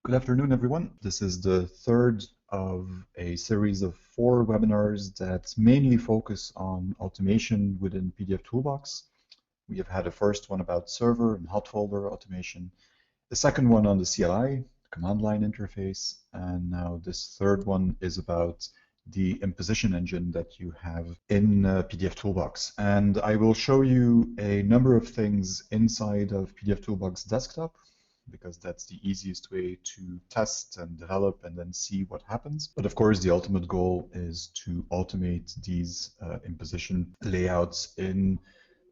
Good afternoon, everyone. This is the third of a series of 4 webinars that mainly focus on automation within pdfToolbox. We have had a first one about server and hot folder automation, the second one on the CLI, command line interface, and now this third one is about the imposition engine that you have in pdfToolbox. And I will show you a number of things inside of pdfToolbox desktop, because that's the easiest way to test and develop and then see what happens. But of course, the ultimate goal is to automate these imposition layouts in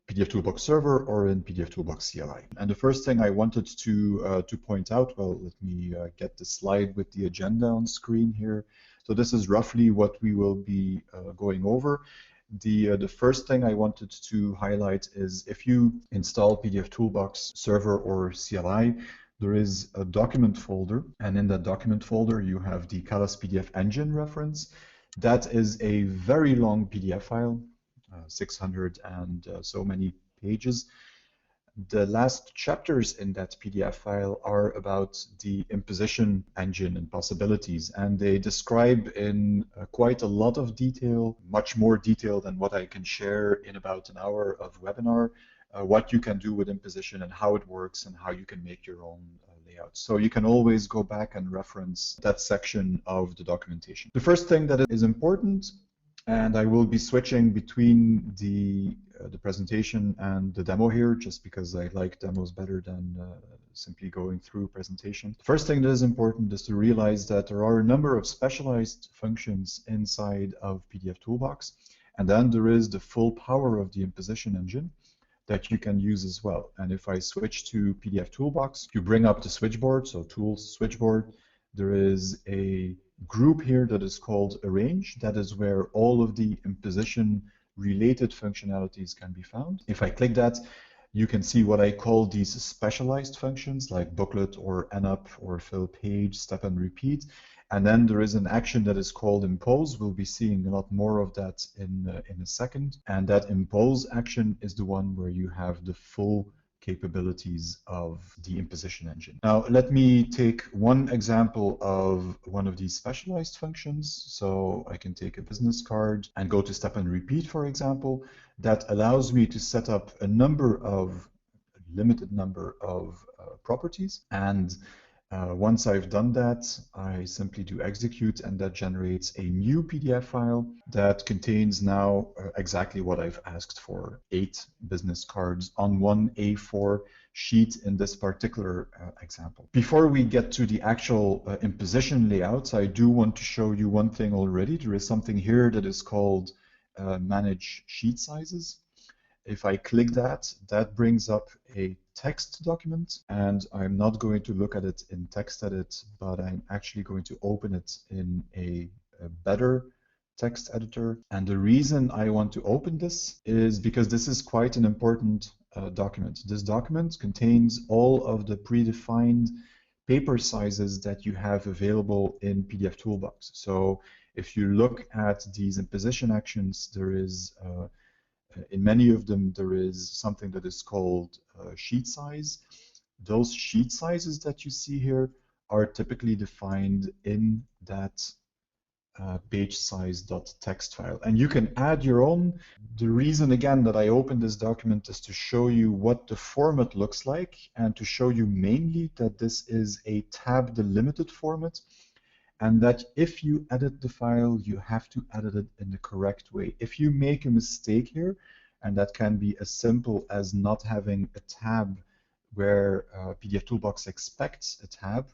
pdfToolbox Server or in pdfToolbox CLI. And the first thing I wanted to point out, well, let me get the slide with the agenda on screen here. So this is roughly what we will be going over. The first thing I wanted to highlight is if you install pdfToolbox Server or CLI, there is a document folder, and in that document folder you have the Calas PDF engine reference. That is a very long PDF file, 600 and so many pages. The last chapters in that PDF file are about the imposition engine and possibilities, and they describe in quite a lot of detail, much more detail than what I can share in about an hour of webinar, what you can do with imposition and how it works and how you can make your own layouts. So you can always go back and reference that section of the documentation. The first thing that is important, and I will be switching between the presentation and the demo here, just because I like demos better than simply going through presentation. The first thing that is important is to realize that there are a number of specialized functions inside of pdfToolbox, and then there is the full power of the imposition engine that you can use as well. And if I switch to pdfToolbox, you bring up the switchboard, so Tools, Switchboard. There is a group here that is called Arrange. That is where all of the imposition related functionalities can be found. If I click that, you can see what I call these specialized functions like booklet or enup or fill page, step and repeat. And then there is an action that is called impose. We'll be seeing a lot more of that in a second. And that impose action is the one where you have the full capabilities of the imposition engine. Now, let me take one example of one of these specialized functions. So I can take a business card and go to step and repeat, for example. That allows me to set up a limited number of properties. And once I've done that, I simply do execute, and that generates a new PDF file that contains now exactly what I've asked for, 8 business cards on one A4 sheet in this particular example. Before we get to the actual imposition layouts, I do want to show you one thing already. There is something here that is called Manage Sheet Sizes. If I click that, that brings up a text document, and I'm not going to look at it in TextEdit, but I'm actually going to open it in a better text editor. And the reason I want to open this is because this is quite an important document. This document contains all of the predefined paper sizes that you have available in pdfToolbox. So if you look at these imposition actions, there is in many of them, there is something that is called sheet size. Those sheet sizes that you see here are typically defined in that page size.txt file. And you can add your own. The reason, again, that I opened this document is to show you what the format looks like and to show you mainly that this is a tab delimited format, and that if you edit the file, you have to edit it in the correct way. If you make a mistake here, and that can be as simple as not having a tab where pdfToolbox expects a tab,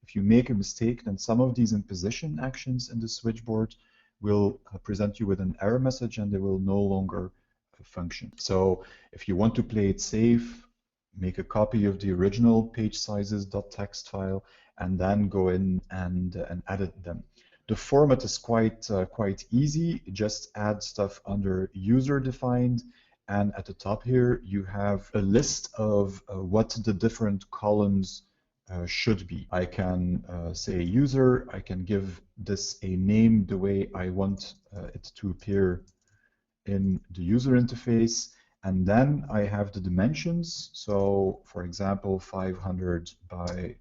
if you make a mistake, then some of these imposition actions in the switchboard will present you with an error message, and they will no longer function. So if you want to play it safe, make a copy of the original page sizes.txt file, and then go in and edit them. The format is quite easy. Just add stuff under user defined, and at the top here you have a list of what the different columns should be. I can say user, I can give this a name the way I want it to appear in the user interface. And then I have the dimensions. So for example, 500 by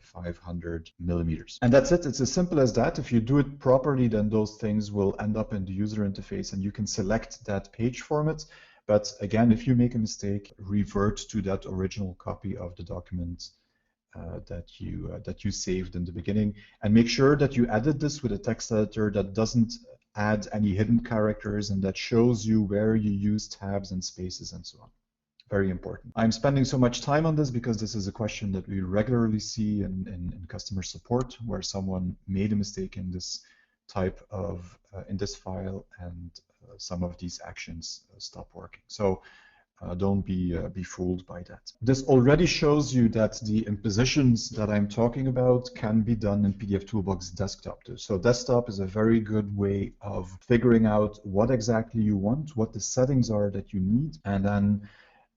500 millimeters. And that's it. It's as simple as that. If you do it properly, then those things will end up in the user interface and you can select that page format. But again, if you make a mistake, revert to that original copy of the document that you saved in the beginning, and make sure that you edit this with a text editor that doesn't add any hidden characters and that shows you where you use tabs and spaces and so on. Very important. I'm spending so much time on this because this is a question that we regularly see in customer support, where someone made a mistake in this type of in this file, and some of these actions stop working. So don't be fooled by that. This already shows you that the impositions that I'm talking about can be done in pdfToolbox desktop. So desktop is a very good way of figuring out what exactly you want, what the settings are that you need, and then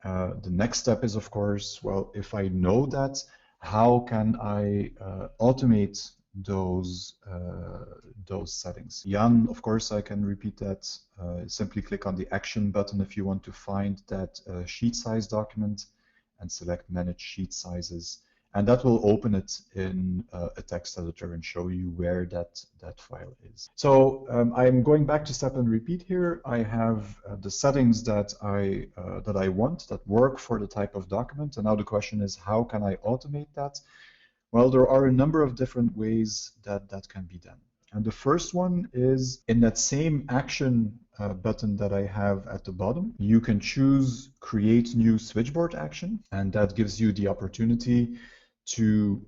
the next step is, of course, well, if I know that, how can I automate those settings? Jan, of course, I can repeat that. Simply click on the action button if you want to find that sheet size document and select Manage Sheet Sizes. And that will open it in a text editor and show you where that file is. So I'm going back to step and repeat here. I have the settings that I want that work for the type of document. And now the question is, how can I automate that? Well, there are a number of different ways that can be done. And the first one is in that same action button that I have at the bottom, you can choose Create New Switchboard Action, and that gives you the opportunity to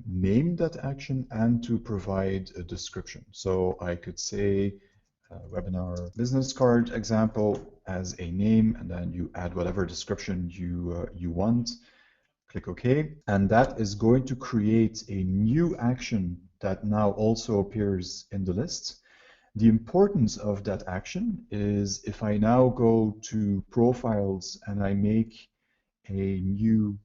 name that action and to provide a description. So I could say webinar business card example as a name, and then you add whatever description you want. Click OK, and that is going to create a new action that now also appears in the list. The importance of that action is if I now go to Profiles and I make a new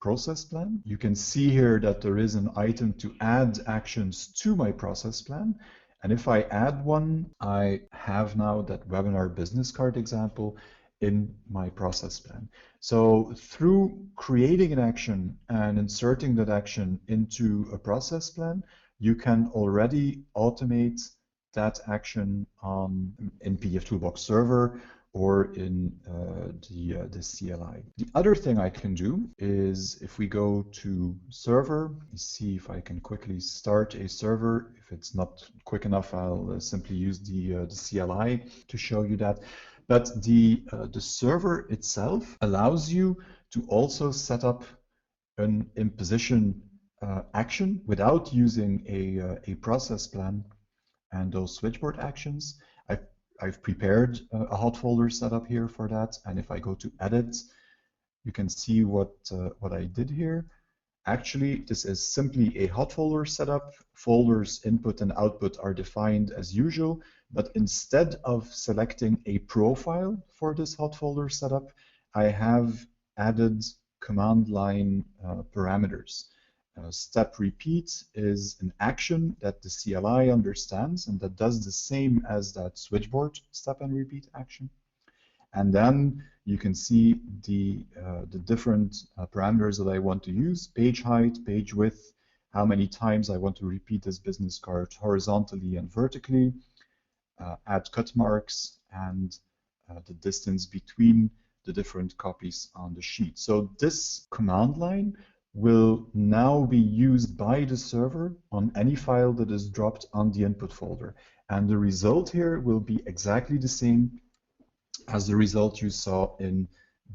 process plan, you can see here that there is an item to add actions to my process plan. And if I add one, I have now that webinar business card example in my process plan. So through creating an action and inserting that action into a process plan, you can already automate that action in pdfToolbox Server or in the CLI. The other thing I can do is if we go to server, see if I can quickly start a server. If it's not quick enough, I'll simply use the CLI to show you that. But the server itself allows you to also set up an imposition action without using a process plan and those switchboard actions. I've prepared a hot folder setup here for that, and if I go to edit, you can see what I did here. Actually, this is simply a hot folder setup. Folders input and output are defined as usual, but instead of selecting a profile for this hot folder setup, I have added command line parameters. Step repeat is an action that the CLI understands and that does the same as that switchboard step and repeat action. And then you can see the different parameters that I want to use: page height, page width, how many times I want to repeat this business card horizontally and vertically, add cut marks, and the distance between the different copies on the sheet. So this command line will now be used by the server on any file that is dropped on the input folder. And the result here will be exactly the same as the result you saw in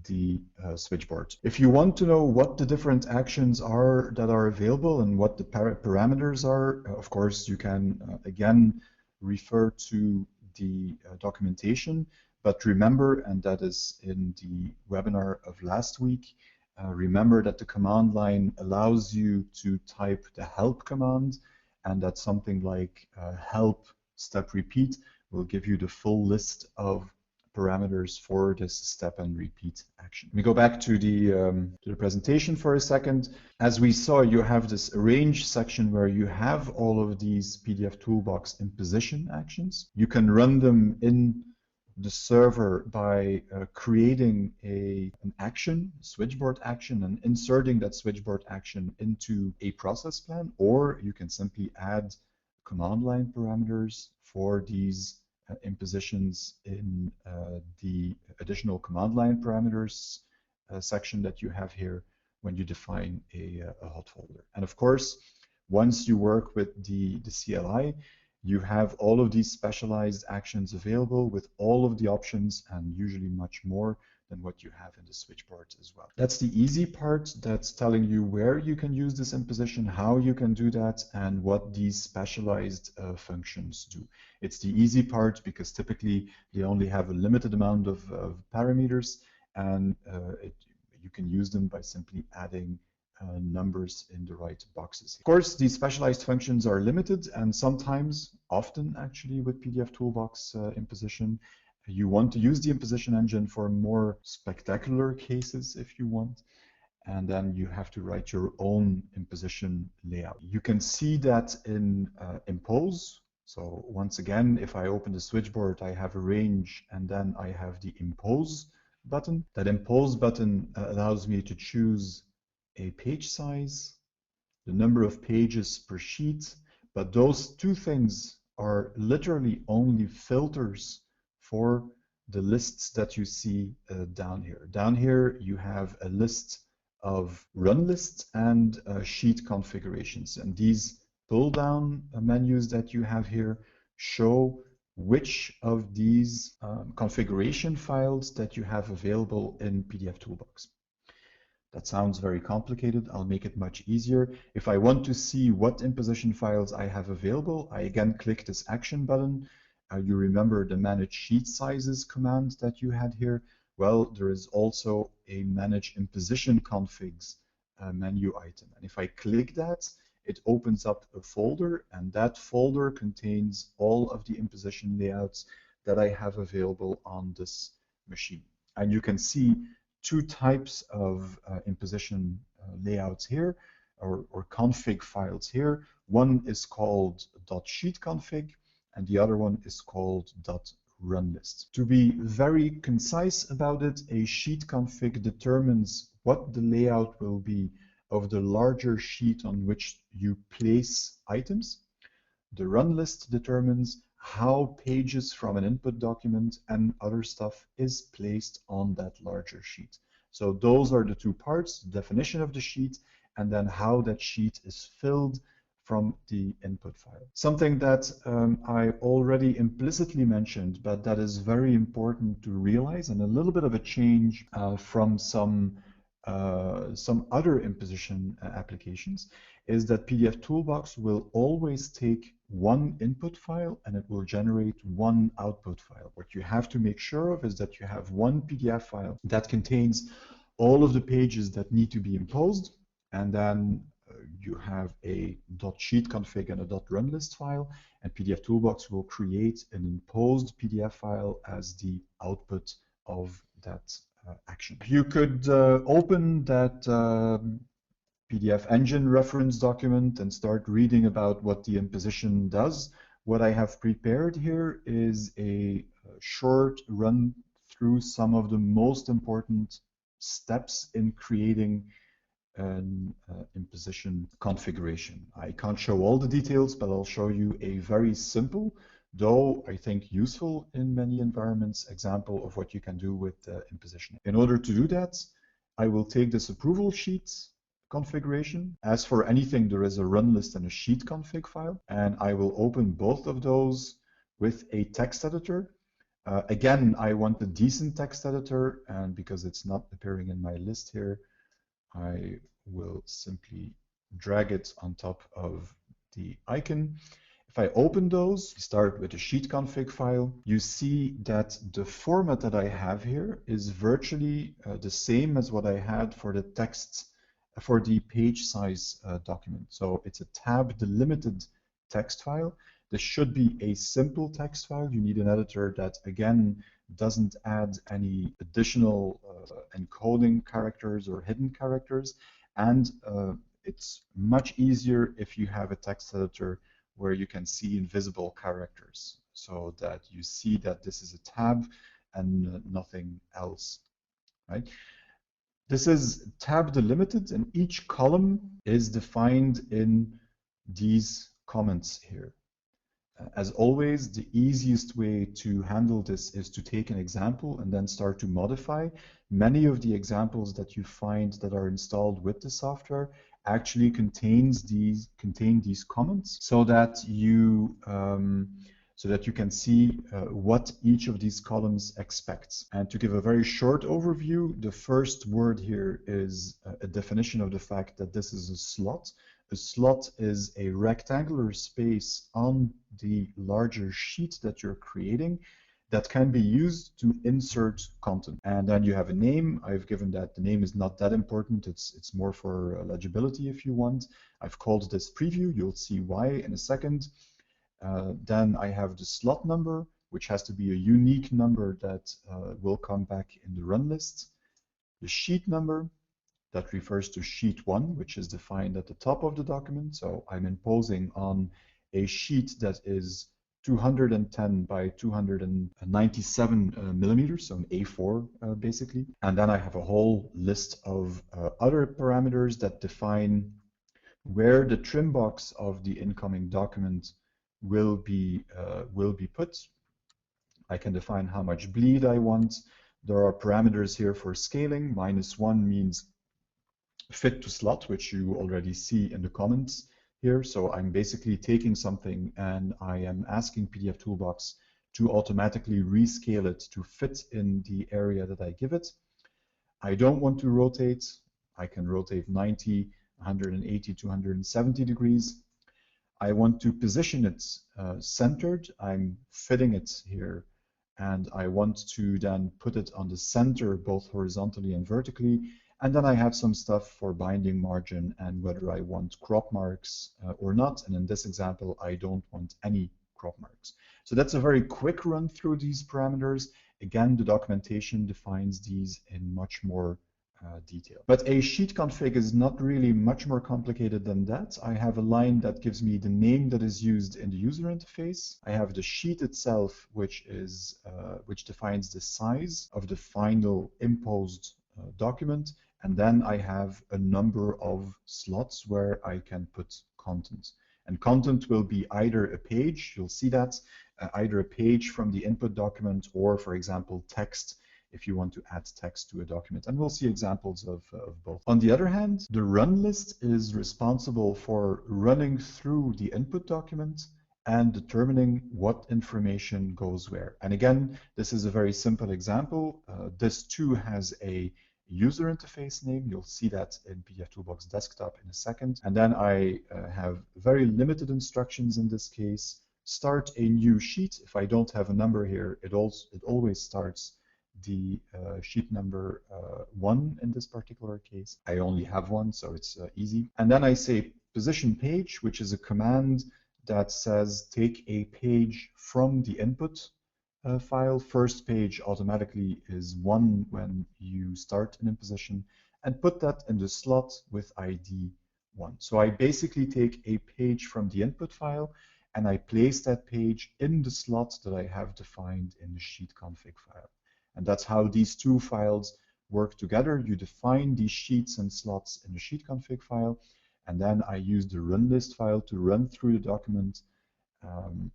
the switchboard. If you want to know what the different actions are that are available and what the parameters are, of course, you can again refer to the documentation. But remember, and that is in the webinar of last week, remember that the command line allows you to type the help command, and that something like help step repeat will give you the full list of parameters for this step and repeat action. We go back to the presentation for a second. As we saw, you have this arrange section where you have all of these pdfToolbox imposition actions. You can run them in the server by creating an action, switchboard action, and inserting that switchboard action into a process plan, or you can simply add command line parameters for these impositions in the additional command line parameters section that you have here when you define a hot folder. And of course, once you work with the CLI, you have all of these specialized actions available with all of the options and usually much more than what you have in the switchboard as well. That's the easy part. That's telling you where you can use this imposition, how you can do that, and what these specialized functions do. It's the easy part because typically they only have a limited amount of parameters, and you can use them by simply adding numbers in the right boxes. Of course, these specialized functions are limited, and sometimes, often actually with pdfToolbox imposition, you want to use the imposition engine for more spectacular cases if you want, and then you have to write your own imposition layout. You can see that in impose. So once again, if I open the switchboard, I have a range, and then I have the impose button. That impose button allows me to choose a page size, the number of pages per sheet, but those two things are literally only filters for the lists that you see down here. Down here, you have a list of run lists and sheet configurations. And these pull-down menus that you have here show which of these configuration files that you have available in pdfToolbox. That sounds very complicated. I'll make it much easier. If I want to see what imposition files I have available, I again click this action button. You remember the manage sheet sizes command that you had here? Well, there is also a manage imposition configs menu item. And if I click that, it opens up a folder, and that folder contains all of the imposition layouts that I have available on this machine. And you can see two types of imposition layouts here, or config files here. One is called .sheetconfig, and the other one is called .runlist. To be very concise about it, a sheet config determines what the layout will be of the larger sheet on which you place items. The run list determines how pages from an input document and other stuff is placed on that larger sheet. So those are the two parts, the definition of the sheet and then how that sheet is filled from the input file. Something that I already implicitly mentioned, but that is very important to realize, and a little bit of a change from some other imposition applications, is that pdfToolbox will always take one input file and it will generate one output file. What you have to make sure of is that you have one PDF file that contains all of the pages that need to be imposed, and then you have a .sheetconfig and a .runlist file, and pdfToolbox will create an imposed PDF file as the output of that action. You could open that PDF engine reference document and start reading about what the imposition does. What I have prepared here is a short run through some of the most important steps in creating an imposition configuration. I can't show all the details, but I'll show you a very simple, though I think useful in many environments, example of what you can do with imposition. In order to do that, I will take this approval sheet configuration. As for anything, there is a run list and a sheet config file, and I will open both of those with a text editor. Again, I want a decent text editor, and because it's not appearing in my list here, I will simply drag it on top of the icon. If I open those, start with a sheet config file, you see that the format that I have here is virtually the same as what I had for the text, for the page size document. So it's a tab delimited text file. This should be a simple text file. You need an editor that, again, doesn't add any additional encoding characters or hidden characters. And it's much easier if you have a text editor where you can see invisible characters. so that you see that this is a tab and nothing else, right? This is tab delimited, and each column is defined in these comments here. As always, the easiest way to handle this is to take an example and then start to modify. Many of the examples that you find that are installed with the software actually contain these comments so that you can see what each of these columns expects. And to give a very short overview, the first word here is a definition of the fact that this is a slot. A slot is a rectangular space on the larger sheet that you're creating that can be used to insert content. And then you have a name. I've given that the name is not that important. It's more for legibility if you want. I've called this preview. You'll see why in a second. Then I have the slot number, which has to be a unique number that will come back in the run list. The sheet number, that refers to sheet 1, which is defined at the top of the document. So I'm imposing on a sheet that is 210 by 297 millimeters, so an A4 basically. And then I have a whole list of other parameters that define where the trim box of the incoming document will be put. I can define how much bleed I want. There are parameters here for scaling. -1 means fit to slot, which you already see in the comments here. So I'm basically taking something and I am asking pdfToolbox to automatically rescale it to fit in the area that I give it. I don't want to rotate. I can rotate 90, 180, 270 degrees. I want to position it centered. I'm fitting it here, and I want to then put it on the center, both horizontally and vertically. And then I have some stuff for binding margin and whether I want crop marks or not. And in this example, I don't want any crop marks. So that's a very quick run through these parameters. Again, the documentation defines these in much more detail. But a sheet config is not really much more complicated than that. I have a line that gives me the name that is used in the user interface. I have the sheet itself, which defines the size of the final imposed document. And then I have a number of slots where I can put content. And content will be either a page, you'll see that, either a page from the input document or, for example, text if you want to add text to a document. And we'll see examples of both. On the other hand, the run list is responsible for running through the input document and determining what information goes where. And again, this is a very simple example. This too has a user interface name. You'll see that in pdfToolbox desktop in a second. And then I have very limited instructions in this case. Start a new sheet. If I don't have a number here, it always starts the sheet number 1 in this particular case. I only have one, so it's easy. And then I say position page, which is a command that says take a page from the input file. First page automatically is 1 when you start an imposition, and put that in the slot with ID 1. So I basically take a page from the input file and I place that page in the slot that I have defined in the sheet config file. And that's how these two files work together. You define these sheets and slots in the sheet config file, and then I use the run list file to run through the document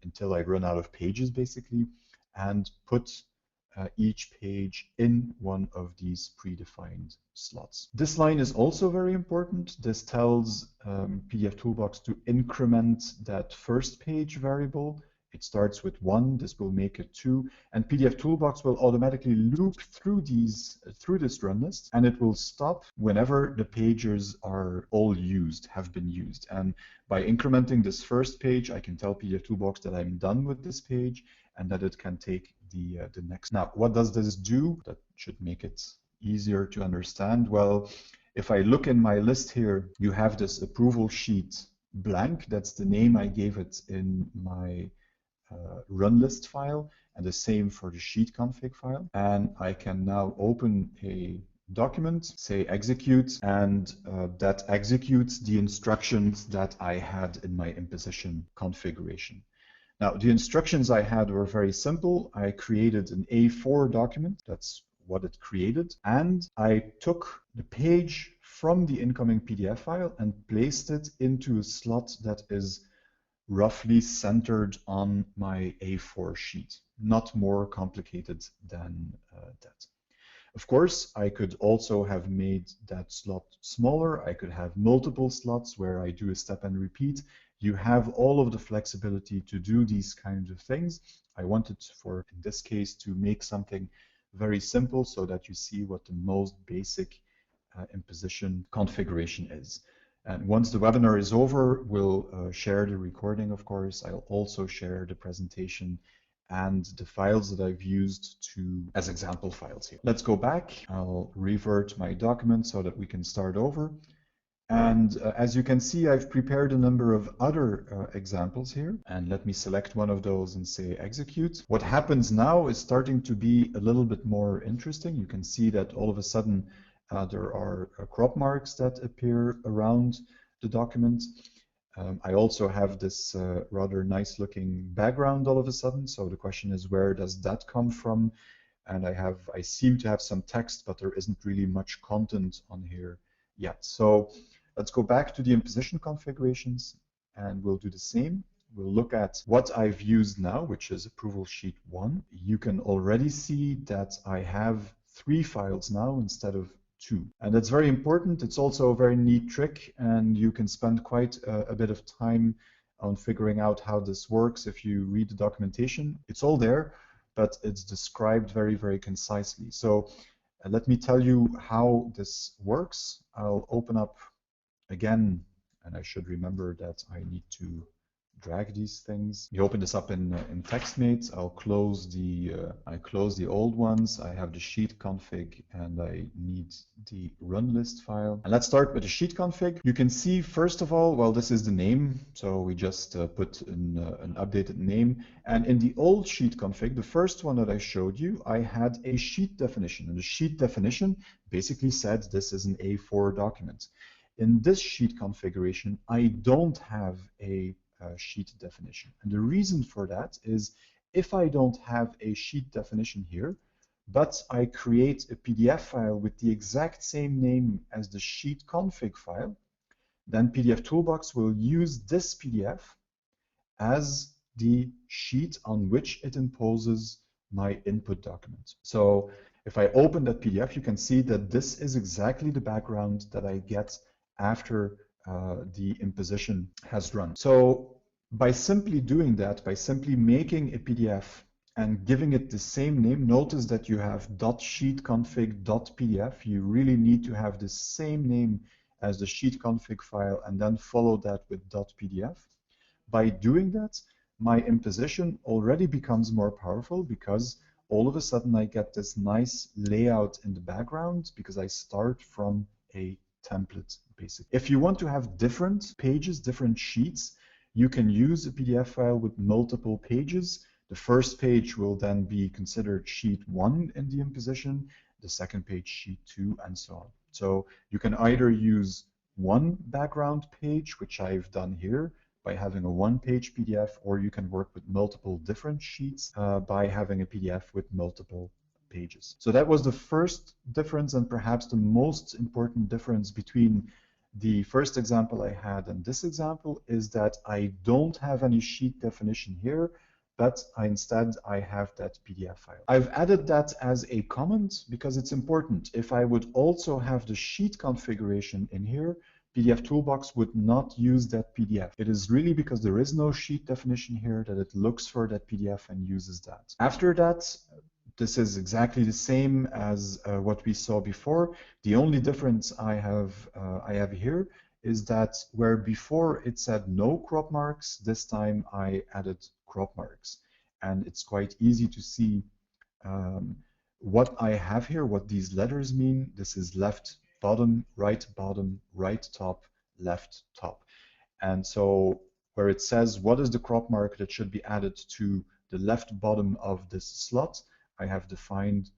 until I run out of pages, basically, and put each page in one of these predefined slots. This line is also very important. This tells pdfToolbox to increment that first page variable. It starts with 1, this will make it 2, and pdfToolbox will automatically loop through this run list, and it will stop whenever the pages are all have been used. And by incrementing this first page, I can tell pdfToolbox that I'm done with this page and that it can take the next. Now, what does this do? That should make it easier to understand. Well, if I look in my list here, you have this approval sheet blank. That's the name I gave it in my run list file, and the same for the sheet config file. And I can now open a document, say execute, and that executes the instructions that I had in my imposition configuration. Now, the instructions I had were very simple. I created an A4 document. That's what it created. And I took the page from the incoming PDF file and placed it into a slot that is roughly centered on my A4 sheet. Not more complicated than that. Of course, I could also have made that slot smaller. I could have multiple slots where I do a step and repeat. You have all of the flexibility to do these kinds of things. I wanted for, in this case, to make something very simple so that you see what the most basic imposition configuration is. And once the webinar is over, we'll share the recording, of course. I'll also share the presentation and the files that I've used as example files here. Let's go back. I'll revert my document so that we can start over. And as you can see, I've prepared a number of other examples here. And let me select one of those and say execute. What happens now is starting to be a little bit more interesting. You can see that all of a sudden there are crop marks that appear around the document. I also have this rather nice looking background all of a sudden. So the question is, where does that come from? And I seem to have some text, but there isn't really much content on here yet. So let's go back to the imposition configurations and we'll do the same. We'll look at what I've used now, which is approval sheet 1. You can already see that I have 3 files now instead of 2. And that's very important. It's also a very neat trick, and you can spend quite a bit of time on figuring out how this works if you read the documentation. It's all there, but it's described very, very concisely. So let me tell you how this works. I'll open up again, and I should remember that I need to drag these things. You open this up in TextMate. I'll close the old ones. I have the sheet config and I need the run list file. And let's start with the sheet config. You can see first of all, well, this is the name. So we just put an updated name. And in the old sheet config, the first one that I showed you, I had a sheet definition. And the sheet definition basically said this is an A4 document. In this sheet configuration, I don't have a sheet definition. And the reason for that is if I don't have a sheet definition here, but I create a PDF file with the exact same name as the sheet config file, then pdfToolbox will use this PDF as the sheet on which it imposes my input document. So if I open that PDF, you can see that this is exactly the background that I get after the imposition has run. So by simply doing that, by simply making a PDF and giving it the same name, notice that you have .sheetconfig.pdf. You really need to have the same name as the sheet config file and then follow that with .pdf. By doing that, my imposition already becomes more powerful because all of a sudden I get this nice layout in the background because I start from a template, basically. If you want to have different pages, different sheets, you can use a PDF file with multiple pages. The first page will then be considered sheet 1 in the imposition, the second page sheet 2, and so on. So you can either use one background page, which I've done here, by having a one-page PDF, or you can work with multiple different sheets by having a PDF with multiple pages. So that was the first difference and perhaps the most important difference between the first example I had and this example is that I don't have any sheet definition here, but instead I have that PDF file. I've added that as a comment because it's important. If I would also have the sheet configuration in here, pdfToolbox would not use that PDF. It is really because there is no sheet definition here that it looks for that PDF and uses that. After that, this is exactly the same as what we saw before. The only difference I have here is that where before it said no crop marks, this time I added crop marks. And it's quite easy to see what I have here, what these letters mean. This is left bottom, right top, left top. And so where it says what is the crop mark that should be added to the left bottom of this slot, I have defined,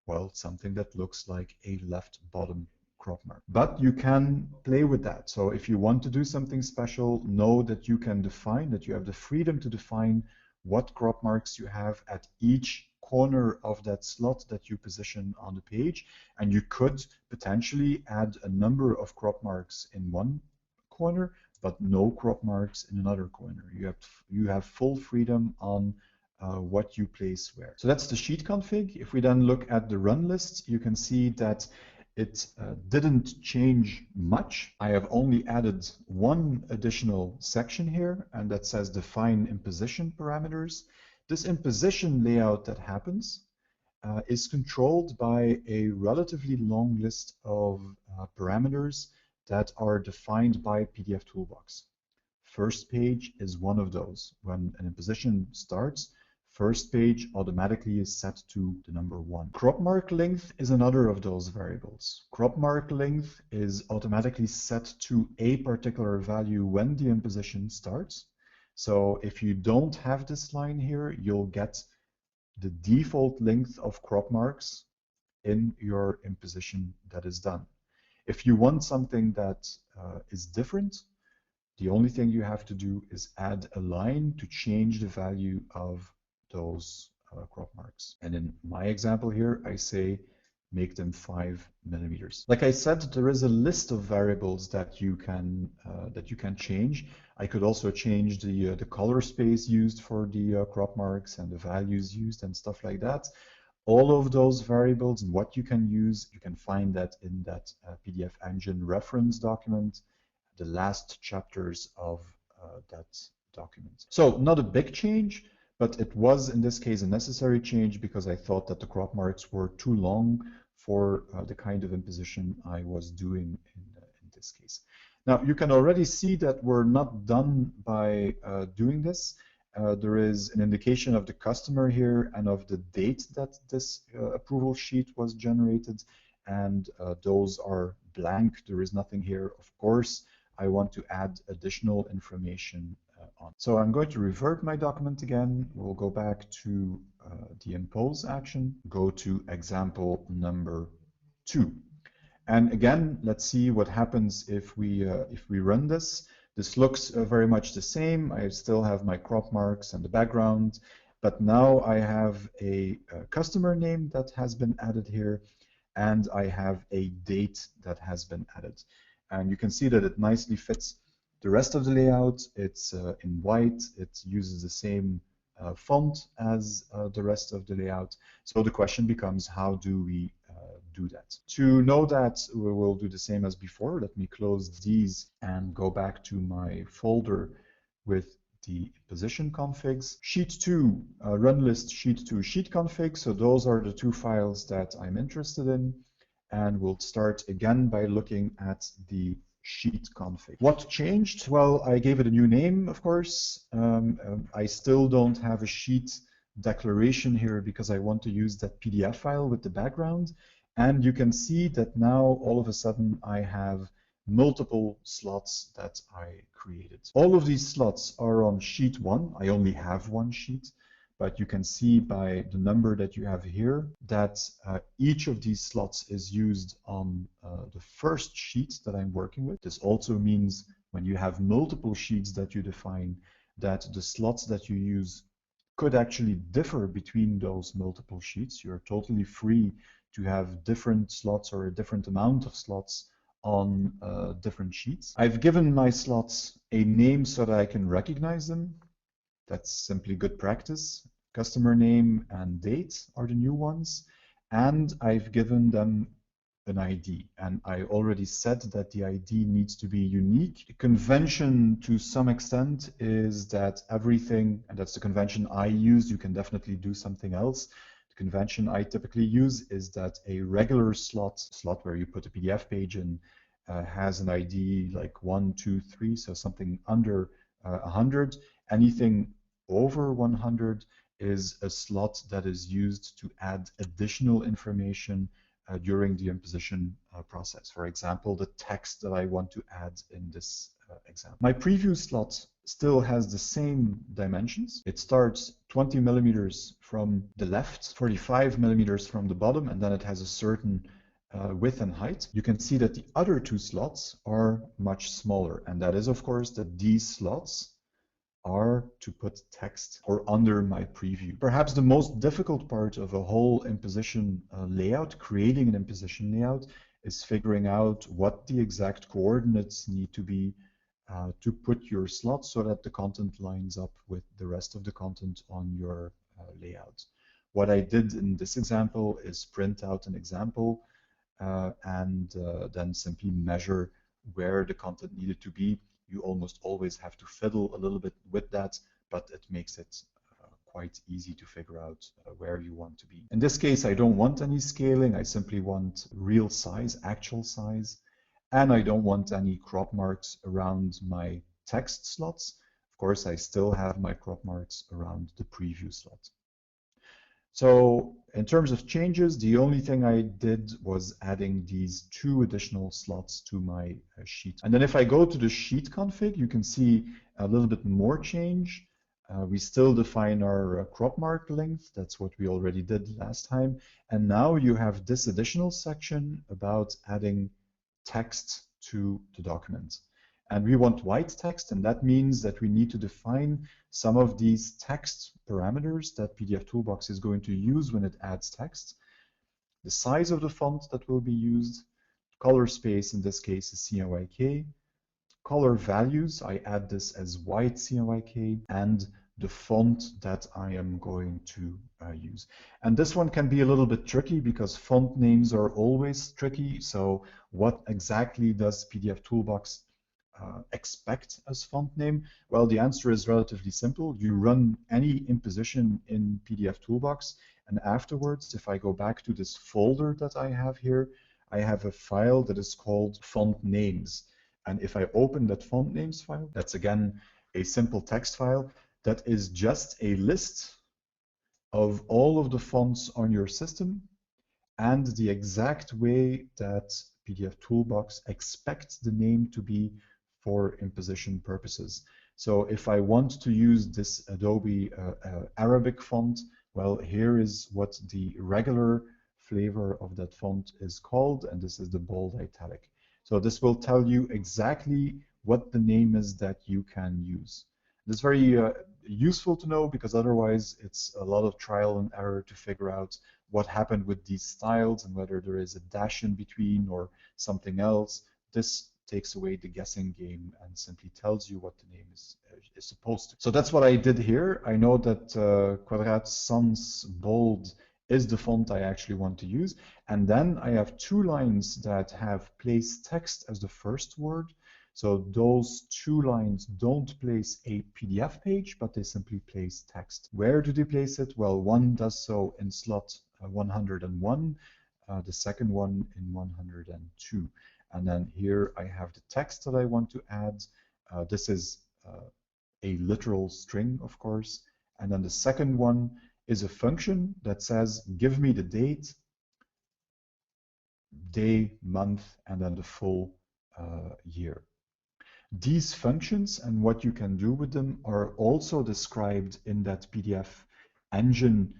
well, something that looks like a left bottom crop mark. But you can play with that. So if you want to do something special, know that you can define, that you have the freedom to define what crop marks you have at each corner of that slot that you position on the page. And you could potentially add a number of crop marks in one corner, but no crop marks in another corner. You have full freedom on what you place where. So that's the sheet config. If we then look at the run list, you can see that it didn't change much. I have only added one additional section here, and that says define imposition parameters. This imposition layout that happens is controlled by a relatively long list of parameters that are defined by pdfToolbox. First page is one of those. When an imposition starts, first page automatically is set to the number 1. Crop mark length is another of those variables. Crop mark length is automatically set to a particular value when the imposition starts. So if you don't have this line here, you'll get the default length of crop marks in your imposition that is done. If you want something that is different, the only thing you have to do is add a line to change the value of those crop marks. And in my example here, I say make them 5 millimeters. Like I said, there is a list of variables that you can change. I could also change the color space used for the crop marks and the values used and stuff like that. All of those variables and what you can use, you can find that in that PDF Engine reference document, the last chapters of that document. So not a big change, but it was in this case a necessary change because I thought that the crop marks were too long for the kind of imposition I was doing in this case. Now you can already see that we're not done by doing this. There is an indication of the customer here and of the date that this approval sheet was generated, and those are blank. There is nothing here. Of course, I want to add additional information on. So I'm going to revert my document again. We'll go back to the impose action, go to example number 2. And again, let's see what happens if we run this. This looks very much the same. I still have my crop marks and the background, but now I have a customer name that has been added here, and I have a date that has been added. And you can see that it nicely fits the rest of the layout. It's in white. It uses the same font as the rest of the layout. So the question becomes, how do we do that? To know that, we will do the same as before. Let me close these and go back to my folder with the position configs. Sheet 2, run list sheet 2 sheet config. So those are the 2 files that I'm interested in. And we'll start again by looking at the sheet config. What changed? Well, I gave it a new name, of course. I still don't have a sheet declaration here because I want to use that PDF file with the background. And you can see that now all of a sudden I have multiple slots that I created. All of these slots are on sheet 1. I only have one sheet, but you can see by the number that you have here that each of these slots is used on the first sheet that I'm working with. This also means when you have multiple sheets that you define, that the slots that you use could actually differ between those multiple sheets. You're totally free to have different slots or a different amount of slots on different sheets. I've given my slots a name so that I can recognize them. That's simply good practice. Customer name and date are the new ones. And I've given them an ID. And I already said that the ID needs to be unique. The convention to some extent is that everything, and that's the convention I use, you can definitely do something else. The convention I typically use is that a regular slot where you put a PDF page in has an ID like 1, 2, 3, so something under 100. Anything over 100 is a slot that is used to add additional information during the imposition process. For example, the text that I want to add in this example. My preview slot still has the same dimensions. It starts 20 millimeters from the left, 45 millimeters from the bottom, and then it has a certain width and height. You can see that the other 2 slots are much smaller, and that is, of course, that these slots are to put text or under my preview. Perhaps the most difficult part of a whole imposition layout, creating an imposition layout, is figuring out what the exact coordinates need to be to put your slots so that the content lines up with the rest of the content on your layout. What I did in this example is print out an example and then simply measure where the content needed to be. You almost always have to fiddle a little bit with that, but it makes it quite easy to figure out where you want to be. In this case, I don't want any scaling. I simply want real size, actual size, and I don't want any crop marks around my text slots. Of course, I still have my crop marks around the preview slot. So in terms of changes, the only thing I did was adding these 2 additional slots to my sheet. And then if I go to the sheet config, you can see a little bit more change. We still define our crop mark length. That's what we already did last time. And now you have this additional section about adding text to the document. And we want white text, and that means that we need to define some of these text parameters that pdfToolbox is going to use when it adds text. The size of the font that will be used, color space in this case is CMYK, color values, I add this as white CMYK, and the font that I am going to use. And this one can be a little bit tricky because font names are always tricky. So what exactly does pdfToolbox expect as font name? Well, the answer is relatively simple. You run any imposition in pdfToolbox, and afterwards, if I go back to this folder that I have here, I have a file that is called font names. And if I open that font names file, that's again a simple text file that is just a list of all of the fonts on your system and the exact way that pdfToolbox expects the name to be for imposition purposes. So if I want to use this Adobe Arabic font, well, here is what the regular flavor of that font is called, and this is the bold italic. So this will tell you exactly what the name is that you can use. It's very useful to know because otherwise it's a lot of trial and error to figure out what happened with these styles and whether there is a dash in between or something else. This takes away the guessing game and simply tells you what the name is supposed to. So that's what I did here. I know that Quadrat Sans Bold is the font I actually want to use. And then I have 2 lines that have place text as the first word. So those 2 lines don't place a PDF page, but they simply place text. Where do they place it? Well, one does so in slot 101, the second one in 102. And then here I have the text that I want to add. This is a literal string, of course. And then the second one is a function that says, give me the date, day, month, and then the full year. These functions and what you can do with them are also described in that PDF engine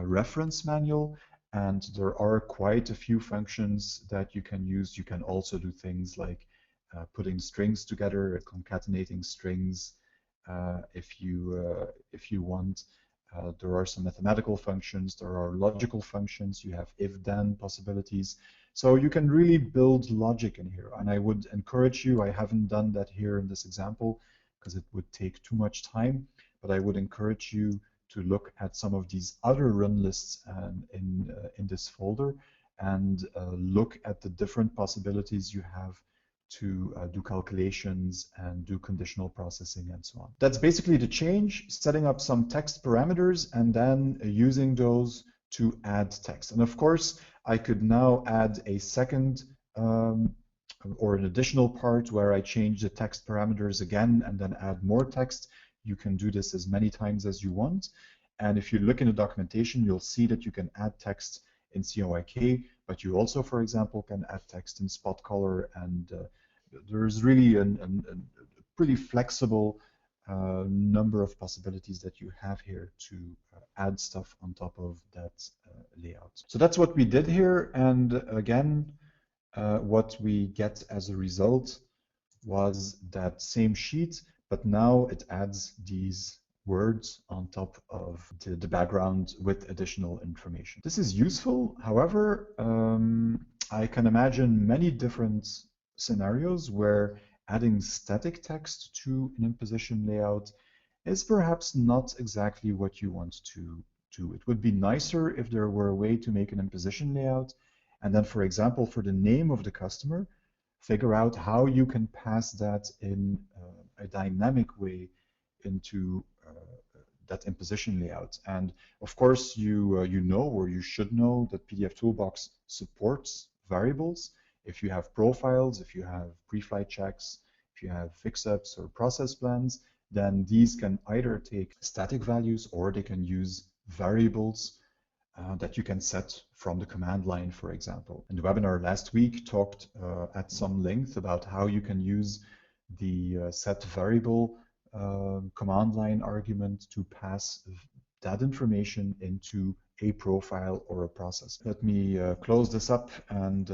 reference manual. And there are quite a few functions that you can use. You can also do things like putting strings together, concatenating strings if you want. There are some mathematical functions, there are logical functions, you have if-then possibilities. So you can really build logic in here. And I would encourage you, I haven't done that here in this example because it would take too much time, but I would encourage you to look at some of these other run lists in this folder and look at the different possibilities you have to do calculations and do conditional processing and so on. That's basically the change, setting up some text parameters and then using those to add text. And of course, I could now add a second or an additional part where I change the text parameters again and then add more text. You can do this as many times as you want. And if you look in the documentation, you'll see that you can add text in CMYK, but you also, for example, can add text in spot color, and there's really a pretty flexible number of possibilities that you have here to add stuff on top of that layout. So that's what we did here, and again, what we get as a result was that same sheet, but now it adds these words on top of the background with additional information. This is useful. However, I can imagine many different scenarios where adding static text to an imposition layout is perhaps not exactly what you want to do. It would be nicer if there were a way to make an imposition layout, and then, for example, for the name of the customer, figure out how you can pass that in a dynamic way into that imposition layout. And of course, you know, or you should know, that pdfToolbox supports variables. If you have profiles, if you have pre-flight checks, if you have fix-ups or process plans, then these can either take static values or they can use variables that you can set from the command line, for example. And the webinar last week talked at some length about how you can use the set variable command line argument to pass that information into a profile or a process. Let me close this up and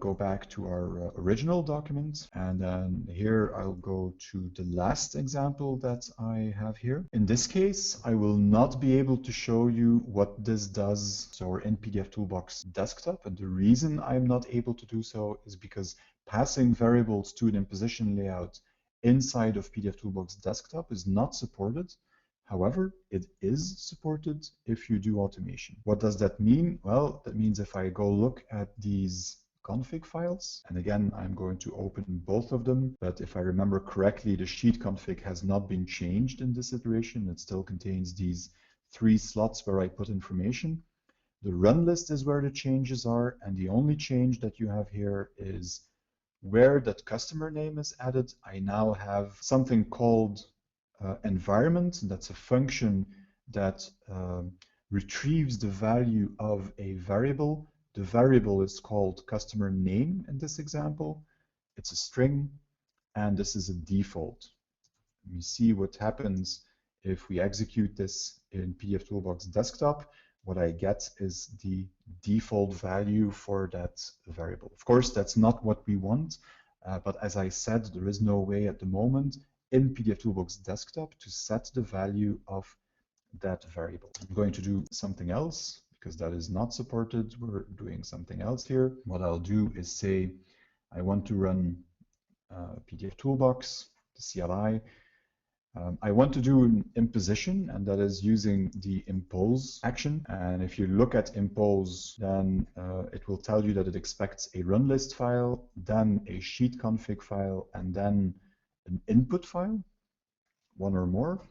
go back to our original document. And then here I'll go to the last example that I have here. In this case, I will not be able to show you what this does. So we're in pdfToolbox desktop. And the reason I'm not able to do so is because passing variables to an imposition layout inside of pdfToolbox desktop is not supported. However, it is supported if you do automation. What does that mean? Well, that means if I go look at these config files, and again, I'm going to open both of them, but if I remember correctly, the sheet config has not been changed in this iteration. It still contains these 3 slots where I put information. The run list is where the changes are, and the only change that you have here is where that customer name is added. I now have something called environment. That's a function that retrieves the value of a variable. The variable is called customer name in this example. It's a string, and this is a default. Let me see what happens if we execute this in pdfToolbox desktop. What I get is the default value for that variable. Of course, that's not what we want, but as I said, there is no way at the moment in pdfToolbox desktop to set the value of that variable. I'm going to do something else because that is not supported. We're doing something else here. What I'll do is say I want to run pdfToolbox, the CLI. I want to do an imposition, and that is using the impose action. And if you look at impose, then it will tell you that it expects a run list file, then a sheet config file, and then an input file, one or more.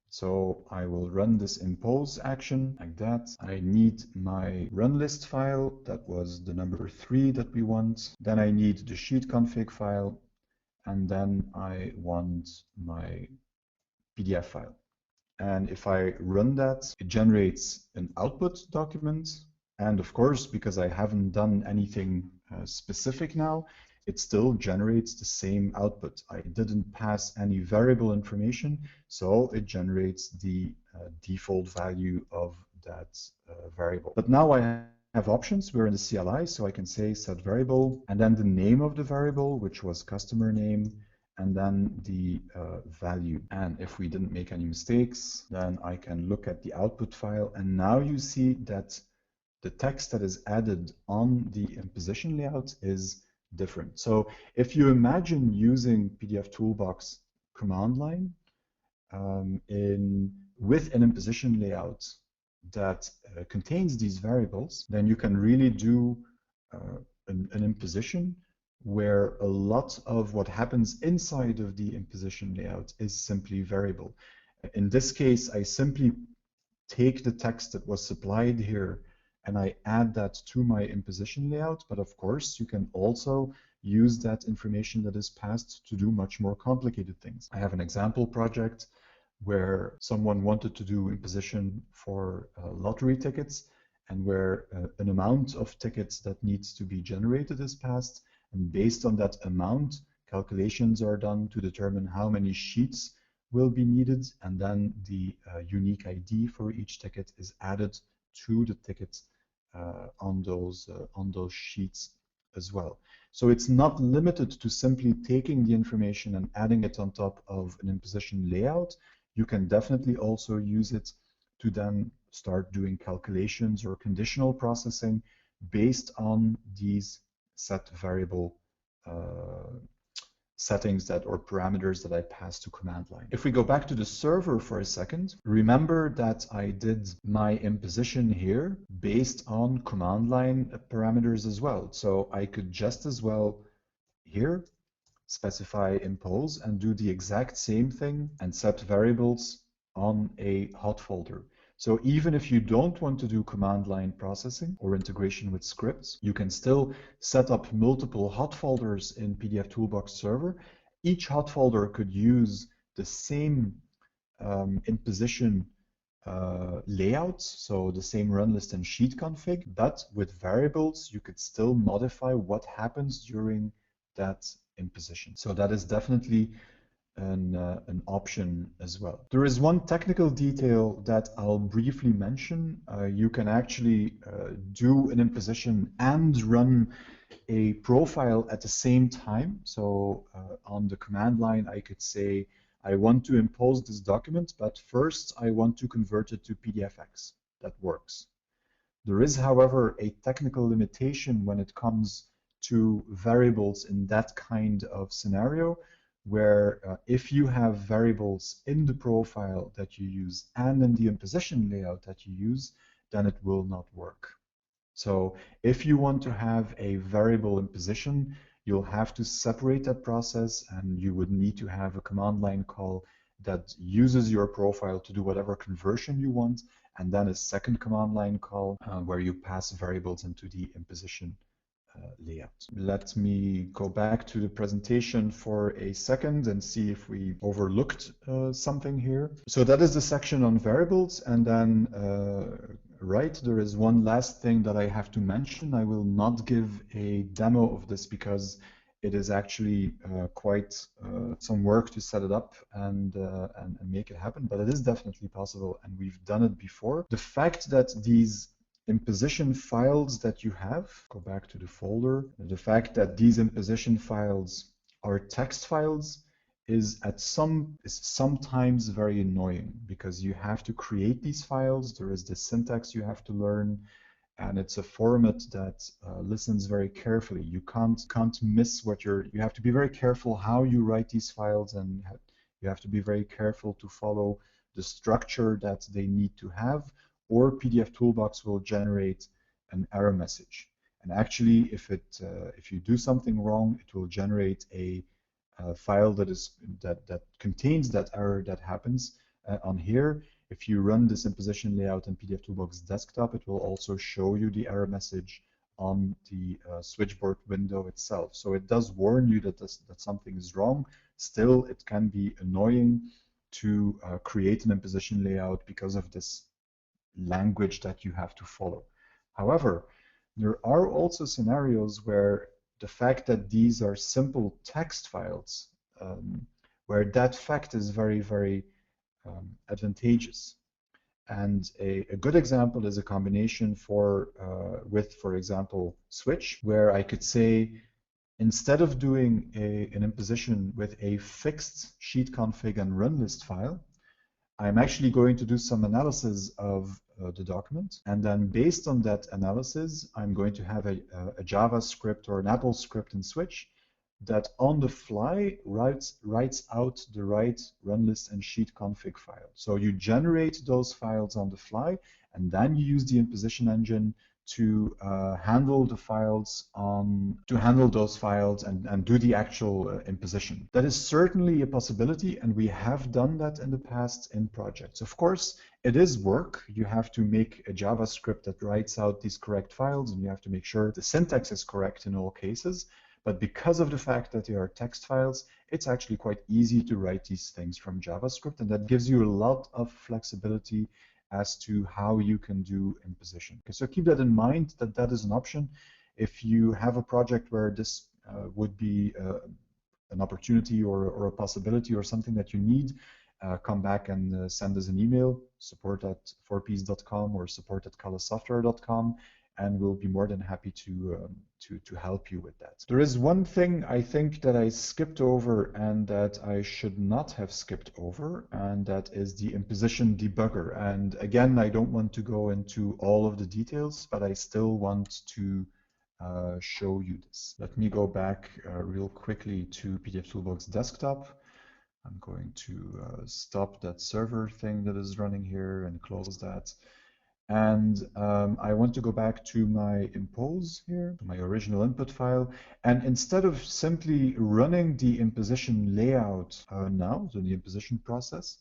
So I will run this impose action like that. I need my run list file. That was the number 3 that we want. Then I need the sheet config file. And then I want my PDF file. And if I run that, it generates an output document. And of course, because I haven't done anything specific now, it still generates the same output. I didn't pass any variable information, so it generates the default value of that variable. But now I have options. We're in the CLI, so I can say set variable, and then the name of the variable, which was customer name, and then the value. And if we didn't make any mistakes, then I can look at the output file, and now you see that the text that is added on the imposition layout is different. So if you imagine using pdfToolbox command line with an imposition layout that contains these variables, then you can really do an imposition where a lot of what happens inside of the imposition layout is simply variable. In this case, I simply take the text that was supplied here and I add that to my imposition layout. But of course, you can also use that information that is passed to do much more complicated things. I have an example project where someone wanted to do imposition for lottery tickets, and where an amount of tickets that needs to be generated is passed. And based on that amount, calculations are done to determine how many sheets will be needed, and then the unique ID for each ticket is added to the ticket on those sheets as well. So it's not limited to simply taking the information and adding it on top of an imposition layout. You can definitely also use it to then start doing calculations or conditional processing based on these set variable settings that or parameters that I pass to command line. If we go back to the server for a second, remember that I did my imposition here based on command line parameters as well. So I could just as well here specify impose and do the exact same thing and set variables on a hot folder. So even if you don't want to do command line processing or integration with scripts, you can still set up multiple hot folders in pdfToolbox server. Each hot folder could use the same imposition layouts, so the same run list and sheet config, but with variables, you could still modify what happens during that imposition. So that is definitely an option as well. There is one technical detail that I'll briefly mention. You can actually do an imposition and run a profile at the same time. So on the command line, I could say, I want to impose this document, but first I want to convert it to PDFX. That works. There is, however, a technical limitation when it comes to variables in that kind of scenario, where if you have variables in the profile that you use and in the imposition layout that you use, then it will not work. So if you want to have a variable imposition, you'll have to separate that process, and you would need to have a command line call that uses your profile to do whatever conversion you want, and then a second command line call where you pass variables into the imposition layout. Let me go back to the presentation for a second and see if we overlooked something here. So that is the section on variables, and then right, there is one last thing that I have to mention. I will not give a demo of this because it is actually quite some work to set it up and make it happen, but it is definitely possible, and we've done it before. The fact that these imposition files that you have, go back to the folder, the fact that these imposition files are text files is sometimes very annoying, because you have to create these files. There is the syntax you have to learn, and it's a format that listens very carefully. You can't miss what you have to be very careful how you write these files, and you have to be very careful to follow the structure that they need to have, or pdfToolbox will generate an error message. And actually, if you do something wrong, it will generate a file that contains that error that happens on here. If you run this imposition layout in pdfToolbox desktop, it will also show you the error message on the switchboard window itself. So it does warn you that something is wrong. Still, it can be annoying to create an imposition layout because of this language that you have to follow. However, there are also scenarios where the fact that these are simple text files, where that fact is very, very advantageous. And a good example is a combination with, for example, switch, where I could say, instead of doing an imposition with a fixed sheet config and run list file, I'm actually going to do some analysis of the document, and then based on that analysis, I'm going to have a Java script or an Apple script in Switch that on the fly writes out the right run list and sheet config file. So you generate those files on the fly, and then you use the imposition engine to handle those files and do the actual imposition. That is certainly a possibility, and we have done that in the past in projects. Of course, it is work. You have to make a JavaScript that writes out these correct files, and you have to make sure the syntax is correct in all cases. But because of the fact that they are text files, it's actually quite easy to write these things from JavaScript, and that gives you a lot of flexibility as to how you can do imposition. Okay, so keep that in mind, that is an option. If you have a project where this would be an opportunity or a possibility or something that you need, come back and send us an email, support@4ps.com or support@calasoftware.com, and we'll be more than happy to help you with that. There is one thing I think that I skipped over and that I should not have skipped over, and that is the imposition debugger. And again, I don't want to go into all of the details, but I still want to show you this. Let me go back real quickly to pdfToolbox desktop. I'm going to stop that server thing that is running here and close that. And I want to go back to my impose here, my original input file. And instead of simply running the imposition layout now, so the imposition process,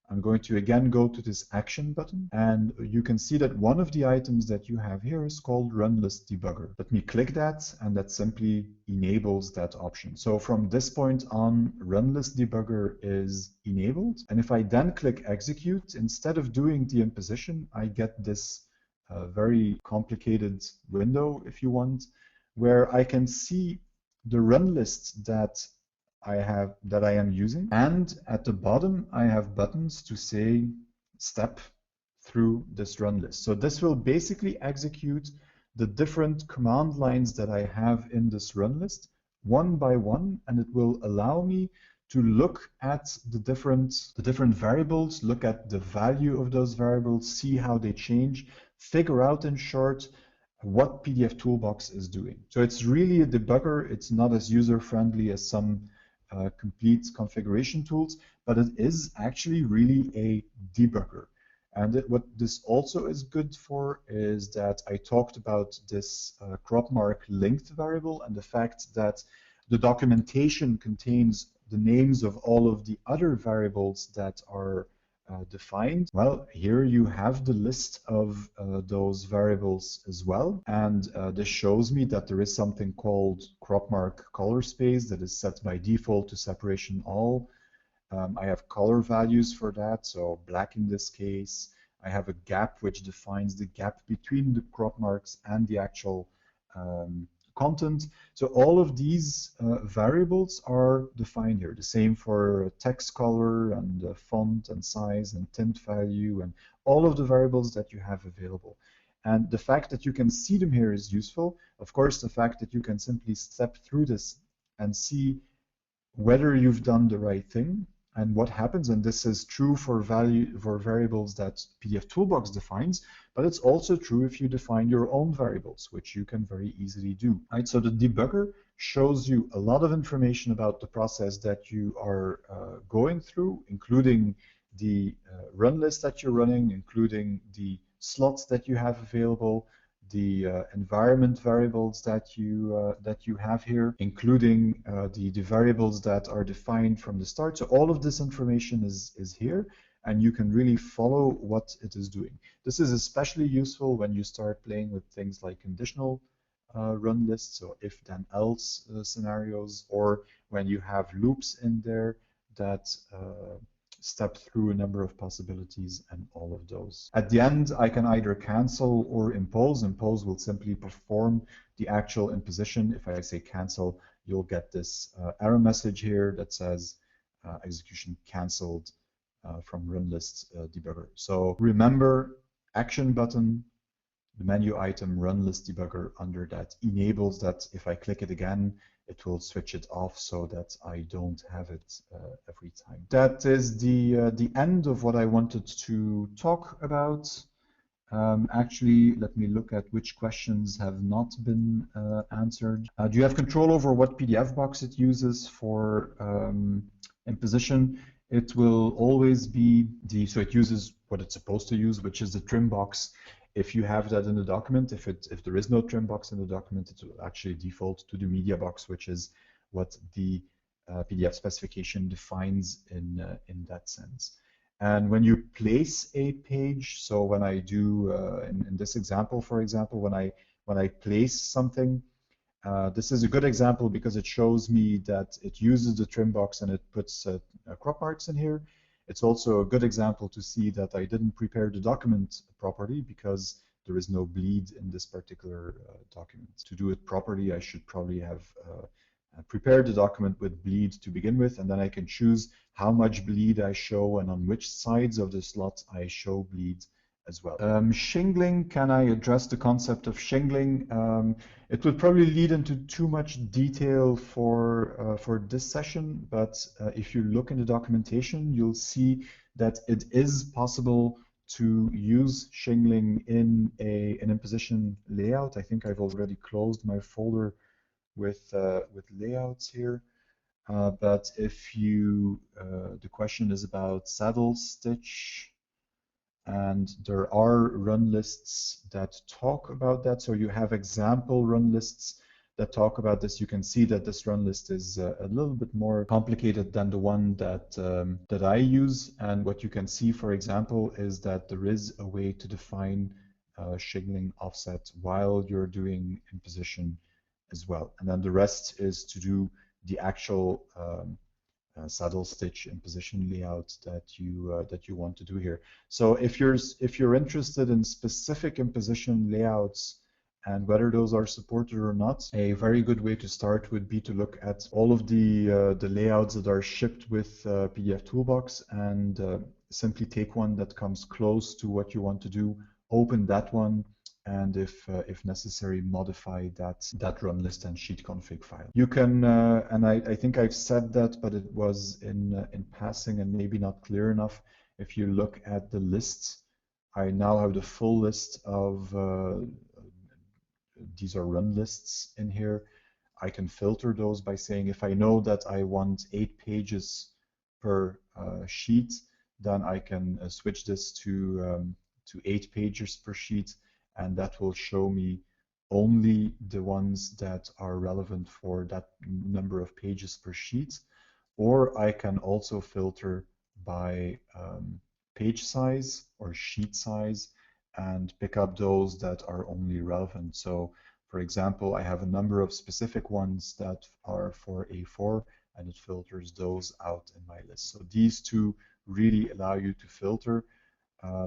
I'm going to again go to this action button, and you can see that one of the items that you have here is called Run List Debugger. Let me click that, and that simply enables that option. So from this point on, Run List Debugger is enabled. And if I then click Execute, instead of doing the imposition, I get this very complicated window, if you want, where I can see the run list that I am using, and at the bottom I have buttons to say step through this run list. So this will basically execute the different command lines that I have in this run list one by one, and it will allow me to look at the different variables, look at the value of those variables, see how they change, figure out in short what pdfToolbox is doing. So it's really a debugger. It's not as user-friendly as some complete configuration tools, but it is actually really a debugger. And what this also is good for is that I talked about this crop mark length variable and the fact that the documentation contains the names of all of the other variables that are defined. Well, here you have the list of those variables as well, and this shows me that there is something called crop mark color space that is set by default to separation all. I have color values for that, so black in this case. I have a gap which defines the gap between the crop marks and the actual content. So all of these variables are defined here. The same for text color and font and size and tint value and all of the variables that you have available. And the fact that you can see them here is useful. Of course, the fact that you can simply step through this and see whether you've done the right thing and what happens, and this is true for variables that pdfToolbox defines, but it's also true if you define your own variables, which you can very easily do. Right? So the debugger shows you a lot of information about the process that you are going through, including the run list that you're running, including the slots that you have available, the environment variables that you have here, including the variables that are defined from the start. So all of this information is here, and you can really follow what it is doing. This is especially useful when you start playing with things like conditional run lists, so if then else scenarios, or when you have loops in there that step through a number of possibilities and all of those. At the end, I can either cancel or impose. Impose will simply perform the actual imposition. If I say cancel, you'll get this error message here that says execution canceled from run list debugger. So remember, action button, the menu item run list debugger under that enables that. If I click it again, it will switch it off so that I don't have it every time. That is the end of what I wanted to talk about. Actually, let me look at which questions have not been answered. Do you have control over what pdfBox it uses for imposition? It will always be so it uses what it's supposed to use, which is the trim box. If you have that in the document, if there is no trim box in the document, it will actually default to the media box, which is what the PDF specification defines in that sense. And when you place a page, so when I do in this example, for example, when I place something, this is a good example because it shows me that it uses the trim box and it puts crop marks in here. It's also a good example to see that I didn't prepare the document properly because there is no bleed in this particular document. To do it properly, I should probably have prepared the document with bleed to begin with, and then I can choose how much bleed I show and on which sides of the slot I show bleed as well. Shingling, can I address the concept of shingling? It would probably lead into too much detail for this session, but if you look in the documentation, you'll see that it is possible to use shingling in an imposition layout. I think I've already closed my folder with layouts here. But if you, the question is about saddle stitch, and there are run lists that talk about that. So you have example run lists that talk about this. You can see that this run list is a little bit more complicated than the one that I use. And what you can see, for example, is that there is a way to define shingling offset while you're doing imposition as well. And then the rest is to do the actual saddle stitch and position layout that you want to do here. So if you're interested in specific imposition layouts and whether those are supported or not, a very good way to start would be to look at all of the layouts that are shipped with pdfToolbox and simply take one that comes close to what you want to do, open that one, and if necessary, modify that run list and sheet config file. You can, and I think I've said that, but it was in passing and maybe not clear enough. If you look at the lists, I now have the full list of these are run lists in here. I can filter those by saying if I know that I want 8 pages per sheet, then I can switch this to 8 pages per sheet, and that will show me only the ones that are relevant for that number of pages per sheet. Or I can also filter by page size or sheet size and pick up those that are only relevant. So for example, I have a number of specific ones that are for A4, and it filters those out in my list. So these two really allow you to filter,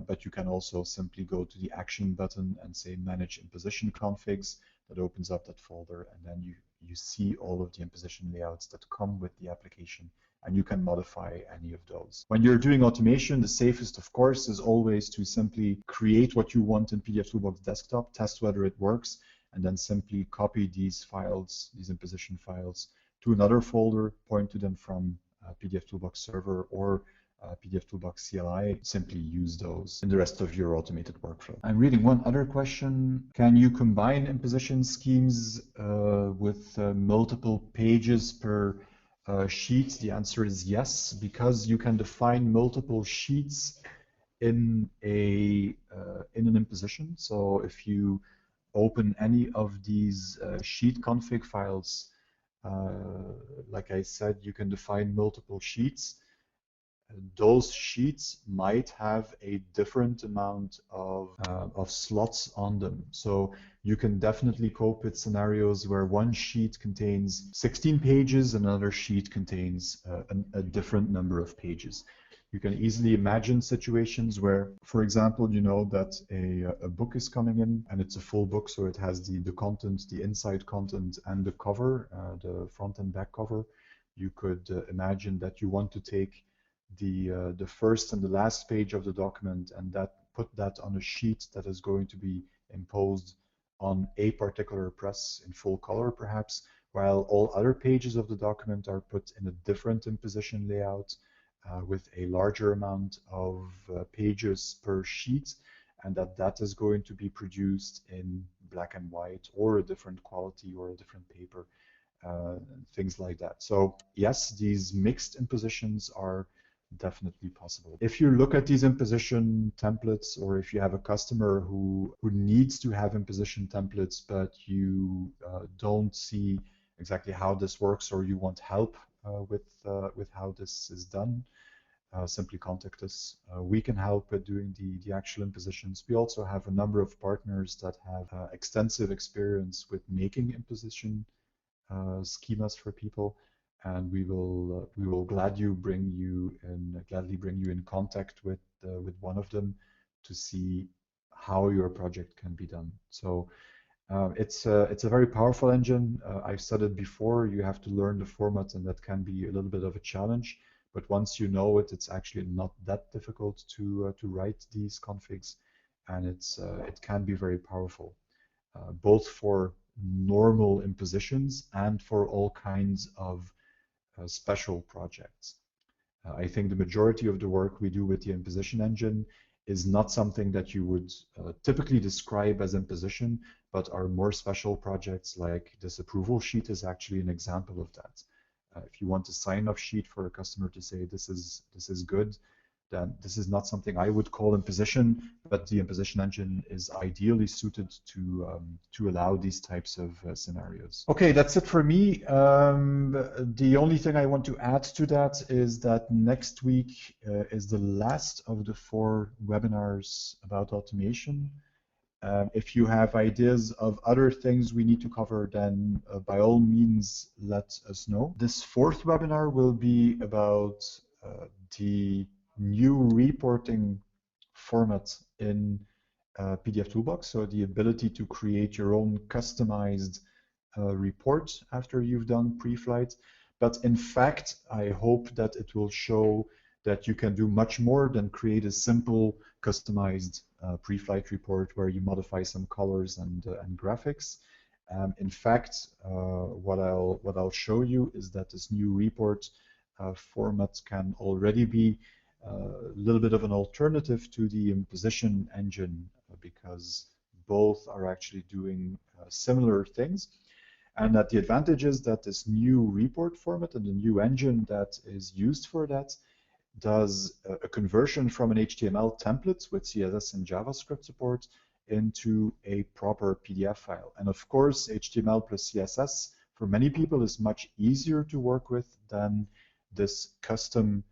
but you can also simply go to the action button and say manage imposition configs. That opens up that folder, and then you see all of the imposition layouts that come with the application, and you can modify any of those. When you're doing automation, the safest, of course, is always to simply create what you want in pdfToolbox desktop, test whether it works, and then simply copy these files, these imposition files, to another folder, point to them from pdfToolbox server or pdfToolbox CLI, simply use those in the rest of your automated workflow. I'm reading one other question. Can you combine imposition schemes with multiple pages per sheet? The answer is yes, because you can define multiple sheets in an imposition. So if you open any of these sheet config files, like I said, you can define multiple sheets. Those sheets might have a different amount of slots on them. So you can definitely cope with scenarios where one sheet contains 16 pages, another sheet contains a different number of pages. You can easily imagine situations where, for example, you know that a book is coming in and it's a full book, so it has the content, the inside content, and the cover, the front and back cover. You could imagine that you want to take the first and the last page of the document and put that on a sheet that is going to be imposed on a particular press in full color perhaps, while all other pages of the document are put in a different imposition layout with a larger amount of pages per sheet, and that is going to be produced in black and white or a different quality or a different paper, things like that. So yes, these mixed impositions are definitely possible. If you look at these imposition templates, or if you have a customer who needs to have imposition templates, but you don't see exactly how this works, or you want help with how this is done, simply contact us. We can help with doing the actual impositions. We also have a number of partners that have extensive experience with making imposition schemas for people, and we will gladly bring you in contact with one of them to see how your project can be done. So it's a very powerful engine. I've said it before, you have to learn the format, and that can be a little bit of a challenge. But once you know it, it's actually not that difficult to write these configs. and it can be very powerful, both for normal impositions and for all kinds of special projects. I think the majority of the work we do with the imposition engine is not something that you would typically describe as imposition, but our more special projects like this approval sheet is actually an example of that. If you want a sign-off sheet for a customer to say this is good, then this is not something I would call imposition, but the imposition engine is ideally suited to allow these types of scenarios. Okay, that's it for me. The only thing I want to add to that is that next week is the last of the 4 webinars about automation. If you have ideas of other things we need to cover, then by all means, let us know. This 4th webinar will be about the new reporting format in pdfToolbox, so the ability to create your own customized report after you've done pre-flight. But in fact, I hope that it will show that you can do much more than create a simple customized pre-flight report where you modify some colors and graphics. In fact, what I'll show you is that this new report format can already be a little bit of an alternative to the imposition engine, because both are actually doing similar things. And that the advantage is that this new report format and the new engine that is used for that does a conversion from an HTML template with CSS and JavaScript support into a proper PDF file. And of course, HTML plus CSS for many people is much easier to work with than this custom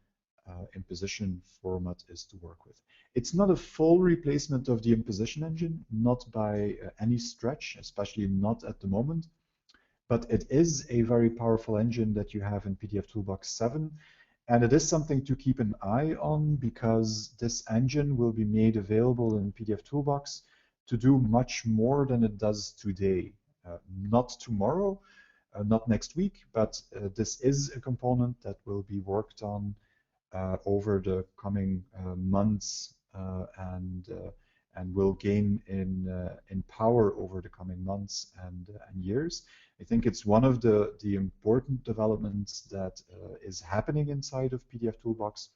imposition format is to work with. It's not a full replacement of the imposition engine, not by any stretch, especially not at the moment, but it is a very powerful engine that you have in pdfToolbox 7. And it is something to keep an eye on, because this engine will be made available in pdfToolbox to do much more than it does today. Not tomorrow, not next week, but this is a component that will be worked on over the coming months and will gain in power over the coming months and years. I think it's one of the important developments that is happening inside of pdfToolbox,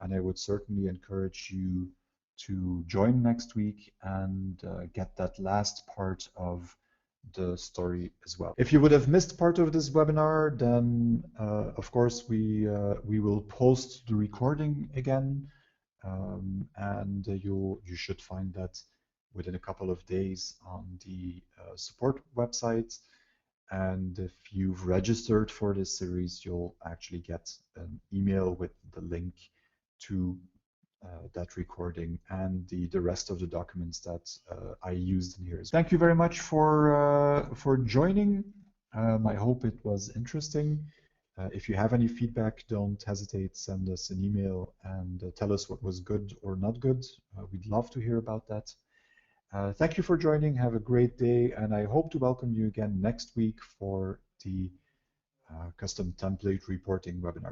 and I would certainly encourage you to join next week and get that last part of the story as well. If you would have missed part of this webinar, then of course we will post the recording again, and you should find that within a couple of days on the support website. And if you've registered for this series, you'll actually get an email with the link to that recording and the rest of the documents that I used in here. Thank you very much for joining. I hope it was interesting. If you have any feedback, don't hesitate, send us an email and tell us what was good or not good. We'd love to hear about that. Thank you for joining. Have a great day, and I hope to welcome you again next week for the custom template reporting webinar.